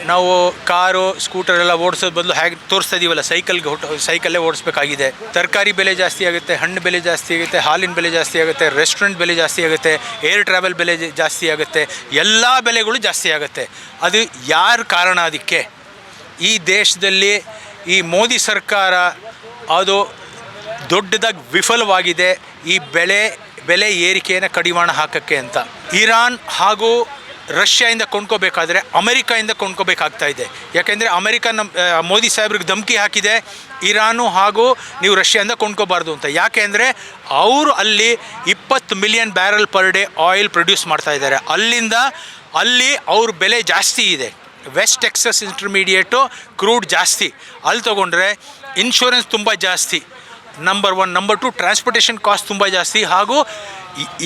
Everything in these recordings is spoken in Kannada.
ನಾವು ಕಾರು ಸ್ಕೂಟರ್ ಎಲ್ಲ ಓಡಿಸೋದು ಬದಲು ಹೇಗೆ ತೋರಿಸ್ತಾ ಇದೀವಲ್ಲ ಸೈಕಲ್ಲೇ ಓಡಿಸ್ಬೇಕಾಗಿದೆ. ತರಕಾರಿ ಬೆಲೆ ಜಾಸ್ತಿ ಆಗುತ್ತೆ, ಹಣ್ಣು ಬೆಲೆ ಜಾಸ್ತಿ ಆಗುತ್ತೆ, ಹಾಲಿನ ಬೆಲೆ ಜಾಸ್ತಿ ಆಗುತ್ತೆ, ರೆಸ್ಟೋರೆಂಟ್ ಬೆಲೆ ಜಾಸ್ತಿ ಆಗುತ್ತೆ, ಏರ್ ಟ್ರಾವೆಲ್ ಬೆಲೆ ಜಾಸ್ತಿ ಆಗುತ್ತೆ, ಎಲ್ಲ ಬೆಲೆಗಳು ಜಾಸ್ತಿ ಆಗುತ್ತೆ. ಅದು ಯಾರು ಕಾರಣ? ಅದಕ್ಕೆ ಈ ದೇಶದಲ್ಲಿ ಈ ಮೋದಿ ಸರ್ಕಾರ ಅದು ದೊಡ್ಡದಾಗಿ ವಿಫಲವಾಗಿದೆ ಈ ಬೆಲೆ ಏರಿಕೆಯನ್ನು ಕಡಿವಾಣ ಹಾಕೋಕ್ಕೆ ಅಂತ. ಇರಾನ್ ಹಾಗೂ ರಷ್ಯಾದಿಂದ ಕೊಂಡ್ಕೋಬೇಕಾದ್ರೆ ಅಮೆರಿಕಾಯಿಂದ ಕೊಂಡ್ಕೋಬೇಕಾಗ್ತಾ ಇದೆ. ಯಾಕೆಂದರೆ ಅಮೆರಿಕ ಮೋದಿ ಸಾಹೇಬ್ರಿಗೆ ಧಮಕಿ ಹಾಕಿದೆ, ಇರಾನು ಹಾಗೂ ನೀವು ರಷ್ಯಾದಿಂದ ಕೊಂಡ್ಕೋಬಾರ್ದು ಅಂತ. ಯಾಕೆ ಅಂದರೆ ಅವರು ಅಲ್ಲಿ 20 million barrel per day oil produce ಮಾಡ್ತಾ ಇದ್ದಾರೆ. ಅಲ್ಲಿ ಅವ್ರ ಬೆಲೆ ಜಾಸ್ತಿ ಇದೆ. ವೆಸ್ಟ್ ಟೆಕ್ಸಸ್ ಇಂಟರ್ಮೀಡಿಯೇಟು ಕ್ರೂಡ್ ಜಾಸ್ತಿ. ಅಲ್ಲಿ ತೊಗೊಂಡ್ರೆ ಇನ್ಶೂರೆನ್ಸ್ ತುಂಬ ಜಾಸ್ತಿ, ನಂಬರ್ 1. ನಂಬರ್ 2, ಟ್ರಾನ್ಸ್ಪೋರ್ಟೇಷನ್ ಕಾಸ್ಟ್ ತುಂಬ ಜಾಸ್ತಿ. ಹಾಗೂ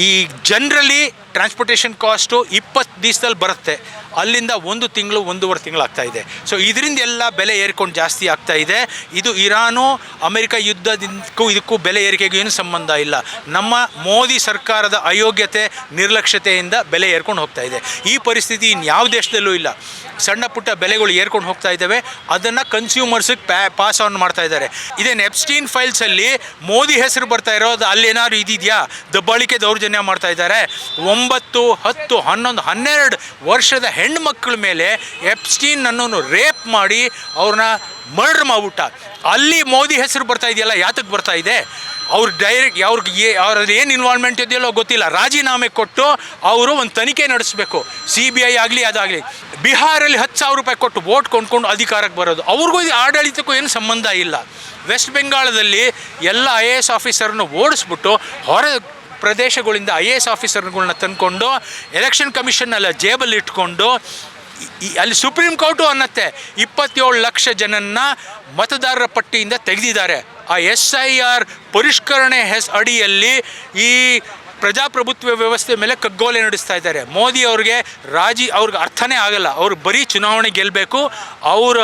ಈ ಜನರಲಿ ಟ್ರಾನ್ಸ್ಪೋರ್ಟೇಷನ್ ಕಾಸ್ಟು 20 ದಿವಸದಲ್ಲಿ ಬರುತ್ತೆ, ಅಲ್ಲಿಂದ 1 ತಿಂಗಳು 1.5 ತಿಂಗಳು ಆಗ್ತಾಯಿದೆ. ಸೊ ಇದರಿಂದ ಎಲ್ಲ ಬೆಲೆ ಏರ್ಕೊಂಡು ಜಾಸ್ತಿ ಆಗ್ತಾಯಿದೆ. ಇದು ಇರಾನು ಅಮೆರಿಕ ಇದಕ್ಕೂ ಬೆಲೆ ಏರಿಕೆಗೂ ಏನು ಸಂಬಂಧ ಇಲ್ಲ. ನಮ್ಮ ಮೋದಿ ಸರ್ಕಾರದ ಅಯೋಗ್ಯತೆ ನಿರ್ಲಕ್ಷ್ಯತೆಯಿಂದ ಬೆಲೆ ಏರ್ಕೊಂಡು ಹೋಗ್ತಾ ಇದೆ. ಈ ಪರಿಸ್ಥಿತಿ ಇನ್ಯಾವ ದೇಶದಲ್ಲೂ ಇಲ್ಲ. ಸಣ್ಣ ಪುಟ್ಟ ಬೆಲೆಗಳು ಏರ್ಕೊಂಡು ಹೋಗ್ತಾ ಇದ್ದಾವೆ, ಅದನ್ನು ಕನ್ಸ್ಯೂಮರ್ಸಿಗೆ ಪಾಸ್ ಆನ್ ಮಾಡ್ತಾ ಇದ್ದಾರೆ. ಇದೇನು ಎಪ್ಸ್ಟೀನ್ ಫೈಲ್ಸಲ್ಲಿ ಮೋದಿ ಹೆಸರು ಬರ್ತಾ ಇರೋದು ಅಲ್ಲೇನಾದ್ರು ಇದಿದೆಯಾ? ದಬ್ಬಾಳಿಕೆ ದೌರ್ಜನ್ಯ ಮಾಡ್ತಾ ಇದ್ದಾರೆ. 9, 10, 11, 12 ವರ್ಷದ ಹೆಣ್ಣುಮಕ್ಕಳ ಮೇಲೆ ಎಪ್ಸ್ಟೀನ್ ಅನ್ನೋನು ರೇಪ್ ಮಾಡಿ ಅವ್ರನ್ನ ಮರ್ಡರ್ ಮಾಡ್ಬಿಟ್ಟ. ಅಲ್ಲಿ ಮೋದಿ ಹೆಸರು ಬರ್ತಾ ಇದೆಯಲ್ಲ, ಯಾತಕ್ಕೆ ಬರ್ತಾ ಇದೆ? ಅವ್ರು ಅವ್ರದ್ದು ಏನು ಇನ್ವಾಲ್ವ್ಮೆಂಟ್ ಇದೆಯಲ್ಲೋ ಗೊತ್ತಿಲ್ಲ. ರಾಜೀನಾಮೆ ಕೊಟ್ಟು ಅವರು ಒಂದು ತನಿಖೆ ನಡೆಸಬೇಕು, CBI ಆಗಲಿ ಅದಾಗಲಿ. ಬಿಹಾರಲ್ಲಿ 10,000 ರೂಪಾಯಿ ಕೊಟ್ಟು ವೋಟ್ ಕೊಂಡ್ಕೊಂಡು ಅಧಿಕಾರಕ್ಕೆ ಬರೋದು, ಅವ್ರಿಗೂ ಇದು ಆಡಳಿತಕ್ಕೂ ಏನು ಸಂಬಂಧ ಇಲ್ಲ. ವೆಸ್ಟ್ ಬೆಂಗಾಳದಲ್ಲಿ ಎಲ್ಲ IAS ಆಫೀಸರ್ನ ಓಡಿಸ್ಬಿಟ್ಟು ಹೊರ ಪ್ರದೇಶಗಳಿಂದ IAS ಆಫೀಸರ್ಗಳನ್ನ ತಂದ್ಕೊಂಡು ಎಲೆಕ್ಷನ್ ಕಮಿಷನ್ನೆಲ್ಲ ಜೇಬಲ್ಲಿ ಇಟ್ಕೊಂಡು ಅಲ್ಲಿ ಸುಪ್ರೀಂ ಕೋರ್ಟು ಅನ್ನತ್ತೆ 27 ಲಕ್ಷ ಜನನ್ನ ಮತದಾರರ ಪಟ್ಟಿಯಿಂದ ತೆಗೆದಿದ್ದಾರೆ. ಆ SIR ಪರಿಷ್ಕರಣೆ ಅಡಿಯಲ್ಲಿ ಈ ಪ್ರಜಾಪ್ರಭುತ್ವ ವ್ಯವಸ್ಥೆ ಮೇಲೆ ಕಗ್ಗೋಲೆ ನಡೆಸ್ತಾ ಇದ್ದಾರೆ. ಮೋದಿ ಅವ್ರಿಗೆ ಅರ್ಥನೇ ಆಗಲ್ಲ. ಅವ್ರು ಬರೀ ಚುನಾವಣೆ ಗೆಲ್ಲಬೇಕು, ಅವರ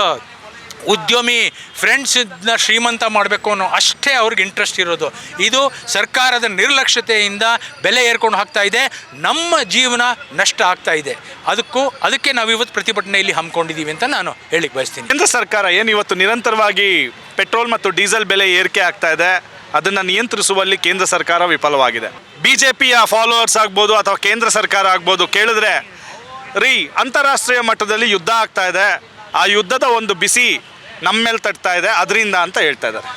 ಉದ್ಯಮಿ ಫ್ರೆಂಡ್ಸನ್ನ ಶ್ರೀಮಂತ ಮಾಡಬೇಕು ಅನ್ನೋ ಅಷ್ಟೇ ಅವ್ರಿಗೆ ಇಂಟ್ರೆಸ್ಟ್ ಇರೋದು. ಇದು ಸರ್ಕಾರದ ನಿರ್ಲಕ್ಷ್ಯತೆಯಿಂದ ಬೆಲೆ ಏರ್ಕೊಂಡು ಹೋಗ್ತಾ ಇದೆ, ನಮ್ಮ ಜೀವನ ನಷ್ಟ ಆಗ್ತಾ ಇದೆ. ಅದಕ್ಕೆ ನಾವು ಇವತ್ತು ಪ್ರತಿಭಟನೆಯಲ್ಲಿ ಹಮ್ಮಿಕೊಂಡಿದ್ದೀವಿ ಅಂತ ನಾನು ಹೇಳಿಕ್ಕೆ ಬಯಸ್ತೀನಿ. ಕೇಂದ್ರ ಸರ್ಕಾರ ಏನು ಇವತ್ತು ನಿರಂತರವಾಗಿ ಪೆಟ್ರೋಲ್ ಮತ್ತು ಡೀಸೆಲ್ ಬೆಲೆ ಏರಿಕೆ ಆಗ್ತಾ ಇದೆ, ಅದನ್ನು ನಿಯಂತ್ರಿಸುವಲ್ಲಿ ಕೇಂದ್ರ ಸರ್ಕಾರ ವಿಫಲವಾಗಿದೆ. BJPಯ ಫಾಲೋವರ್ಸ್ ಆಗ್ಬೋದು ಅಥವಾ ಕೇಂದ್ರ ಸರ್ಕಾರ ಆಗ್ಬೋದು ಕೇಳಿದ್ರೆ, ಅಂತಾರಾಷ್ಟ್ರೀಯ ಮಟ್ಟದಲ್ಲಿ ಯುದ್ಧ ಆಗ್ತಾ ಇದೆ, ಆ ಯುದ್ಧದ ಒಂದು ಬಿಸಿ ನಮ್ಮ ಮೇಲೆ ತಟ್ತಾ ಇದೆ ಅದರಿಂದ ಅಂತ ಹೇಳ್ತಾ ಇದ್ದಾರೆ.